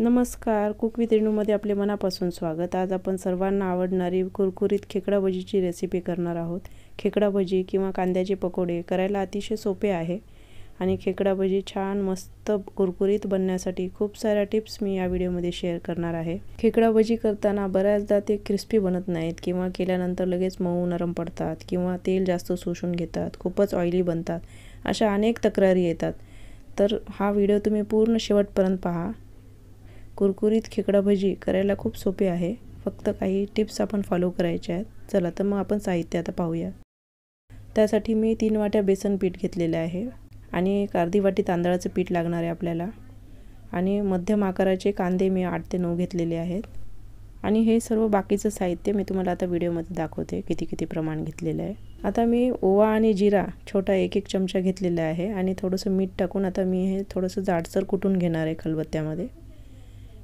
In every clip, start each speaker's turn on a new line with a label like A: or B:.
A: नमस्कार, cook with रेणूमध्ये आपले मनापासून स्वागत। आज आपण सर्वांना आवडणारी कुरकुरीत खेकडा भजीची रेसिपी करणार आहोत। खेकडा भजी किंवा कांद्याचे पकोडे करायला अतिशय सोपे आहे आणि खेकडा भजी छान मस्त कुरकुरीत बनण्यासाठी खूप साऱ्या टिप्स मी या व्हिडिओमध्ये शेअर करणार आहे। खेकडा भजी करताना बऱ्याचदा ते क्रिस्पी बनत नाहीत किंवा केल्यानंतर लगेच मऊ नरम पडतात किंवा तेल जास्त शोषून घेतात, खूपच ऑइली बनतात, अशा अनेक तक्रारी येतात। तर हा व्हिडिओ तुम्ही पूर्ण शेवटपर्यंत पहा। कुरकुरीत खेकडा भजी करायला खूप सोपे आहे, फक्त काही टिप्स आपण फॉलो करायचे आहेत। चला तर मग आपण साहित्य आता पाहूया। त्यासाठी मी 3 वाट्या बेसन पीठ घेतलेले आहे आणि 1 अर्धी वाटी तांदळाचं पीठ लागणार आहे आपल्याला आणि मध्यम आकाराचे कांदे मी 8 ते 9 घेतलेले आहेत आणि हे सर्व बाकीचं साहित्य मी तुम्हाला आता व्हिडिओमध्ये दाखवते किती प्रमाण घेतलेलं आहे। आता मी ओवा आणि जिरा छोटा 1-1 चमचा घेतलेला आहे आणि थोडंसं मीठ टाकून आता मी हे थोडंसं जाडसर कुटून घेणार आहे खलबत्त्यामध्ये।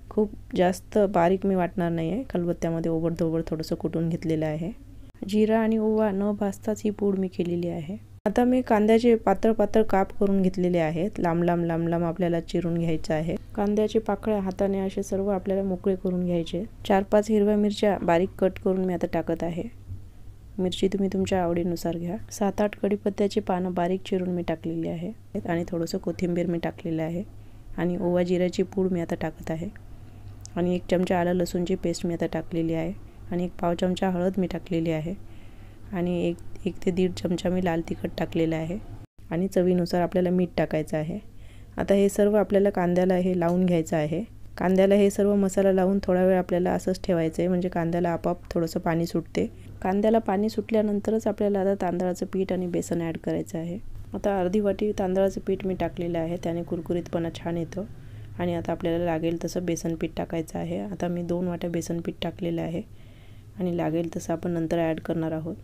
A: खूप जास्त बारीक मी वाटणार नाही आहे, खलबत्त्यामध्ये ओबडधोबड थोडंसं कुटून घेतलेलं आहे। जिरा आणि ओवा न भाजताच ही पूड मी केलेली आहे। आता मी कांद्याचे पातळ काप करून घेतलेले आहेत। लांब आपल्याला चिरून घ्यायचं आहे। कांद्याचे पाकळ्या हाताने असे सर्व आपल्याला मोकळे करून घ्यायचे। 4-5 हिरव्या मिरच्या बारीक कट करून मी आता टाकत आहे। मिरची तुम्ही तुमच्या आवडीनुसार घ्या। 7-8 कढीपत्त्याची पानं बारीक चिरून मी टाकलेली आहे आणि थोडंसं कोथिंबीर मी टाकलेलं आहे आणि ओवा जिऱ्याची पूड मी आता टाकत आहे आणि 1 चमचा आलं लसूणची पेस्ट मी आता टाकलेली आहे आणि 1 पाव चमचा हळद मी टाकलेली आहे आणि 1 ते 1.5 चमचा मी लाल तिखट टाकलेलं आहे आणि चवीनुसार आपल्याला मीठ टाकायचं आहे। आता हे सर्व आपल्याला कांद्याला हे लावून घ्यायचं आहे। कांद्याला हे सर्व मसाला लावून थोडा वेळ आपल्याला असंच ठेवायचं आहे, म्हणजे कांद्याला आपोआप थोडंसं पाणी सुटते। कांद्याला पाणी सुटल्यानंतरच आपल्याला आता तांदळाचं पीठ आणि बेसन ॲड करायचं आहे। आता अर्धी वाटी तांदळाचं पीठ मी टाकलेलं आहे, त्याने कुरकुरीतपणा छान येतो आणि आता आपल्याला लागेल तसं बेसन पीठ टाकायचं आहे। आता मी 2 वाट्या बेसन पीठ टाकलेलं आहे आणि लागेल तसं आपण नंतर ॲड करणार आहोत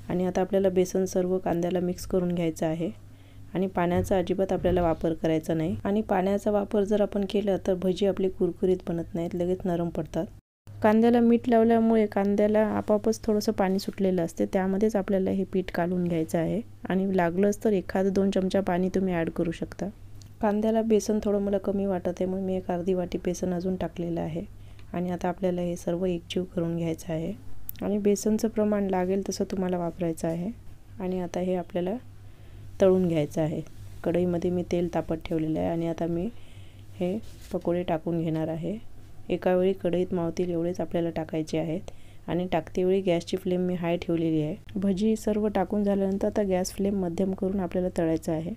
A: आणि आता आपल्याला बेसन सर्व कांद्याला मिक्स करून घ्यायचं आहे आणि पाण्याचा अजिबात आपल्याला वापर करायचा नाही आणि पाण्याचा वापर जर आपण केला तर भजी आपली कुरकुरीत बनत नाहीत, लगेच नरम पडतात। कांद्याला मीठ लावल्यामुळे कांद्याला आपोआपच थोडंसं पाणी सुटलेलं असते, त्यामध्येच आपल्याला हे पीठ काढून घ्यायचं आहे आणि लागलंच तर 1-2 चमचा पाणी तुम्ही ॲड करू शकता। कांद्याला बेसन थोडं मला कमी वाटत आहे, म्हणून मी 1 अर्धी वाटी बेसन अजून टाकलेलं आहे आणि आता आपल्याला हे सर्व एकजीव करून घ्यायचं आहे आणि बेसनचं प्रमाण लागेल तसं तुम्हाला वापरायचं आहे आणि आता हे आपल्याला तळून घ्यायचं आहे। कढईमध्ये मी तेल तापत ठेवलेलं आहे आणि आता मी हे पकोडे टाकून घेणार आहे। एका वेळी कढईत मावतील एवढेच आपल्याला टाकायचे आहेत आणि टाकतेवेळी गॅसची फ्लेम मी हाय ठेवलेली आहे। भजी सर्व टाकून झाल्यानंतर आता गॅस फ्लेम मध्यम करून आपल्याला तळायचं आहे।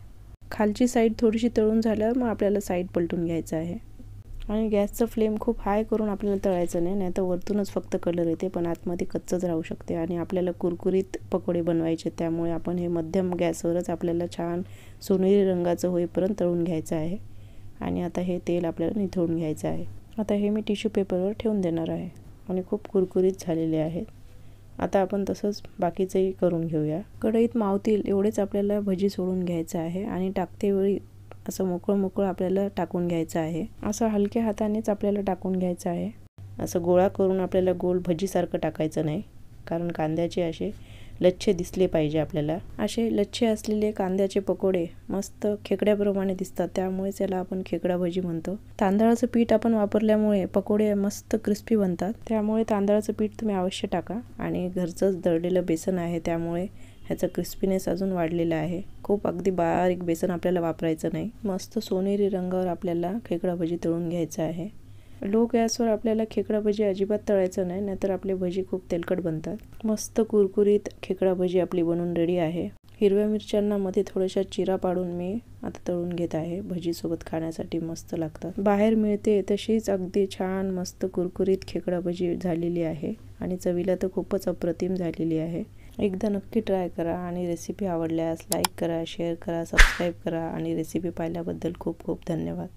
A: खालची साईड थोडीशी तळून झाल्यावर मग आपल्याला साईड पलटून घ्यायचं आहे आणि गॅसचं फ्लेम खूप हाय करून आपल्याला तळायचं नाही, तर वरतूनच फक्त कलर येते पण आतमध्ये कच्चंच राहू शकते आणि आपल्याला कुरकुरीत पकोडे बनवायचे, त्यामुळे आपण हे मध्यम गॅसवरच आपल्याला छान सोनेरी रंगाचं होईपर्यंत तळून घ्यायचं आहे आणि आता हे तेल आपल्याला निथळून घ्यायचं आहे। आता हे मी टिश्यू पेपरवर ठेवून देणार आहे आणि खूप कुरकुरीत झालेले आहेत। आता आपण तसंच बाकीचंही करून घेऊया। कढईत मावतील एवढेच आपल्याला भजी सोडून घ्यायचं आहे आणि टाकतेवेळी असं मोकळं आपल्याला टाकून घ्यायचं आहे। असं हलक्या हातानेच आपल्याला टाकून घ्यायचं आहे। असं गोळा करून आपल्याला गोल भजीसारखं टाकायचं नाही, कारण कांद्याचे असे लच्छे दिसले पाहिजे आपल्याला। असे लच्छे असलेले कांद्याचे पकोडे मस्त खेकड्याप्रमाणे दिसतात, त्यामुळे त्याला आपण खेकडा भजी म्हणतो। तांदळाचं पीठ आपण वापरल्यामुळे पकोडे मस्त क्रिस्पी बनतात, त्यामुळे तांदळाचं पीठ तुम्ही अवश्य टाका आणि घरचंच दळलेलं बेसन आहे, त्यामुळे ह्याचा क्रिस्पीनेस अजून वाढलेला आहे। खूप अगदी बारीक बेसन आपल्याला वापरायचं नाही। मस्त सोनेरी रंगावर आपल्याला खेकडा भजी तळून घ्यायचं आहे। लो गॅसवर आपल्याला खेकडा भजी अजिबात तळायचं नाही, नाहीतर आपले भजी खूप तेलकट बनतात। मस्त कुरकुरीत खेकडा भजी आपली बनून रेडी आहे। हिरव्या मिरच्यांना मध्ये थोड्याशा चिरा पाडून मी आता तळून घेत आहे, भजीसोबत खाण्यासाठी मस्त लागतात। बाहेर मिळते तशीच अगदी छान मस्त कुरकुरीत खेकडा भजी झालेली आहे आणि चवीला तर खूपच अप्रतिम झालेली आहे। एकदा नक्की ट्राय करा आणि रेसिपी आवडल्यास लाईक करा, शेअर करा, सबस्क्राईब करा आणि रेसिपी पाहिल्याबद्दल खूप धन्यवाद।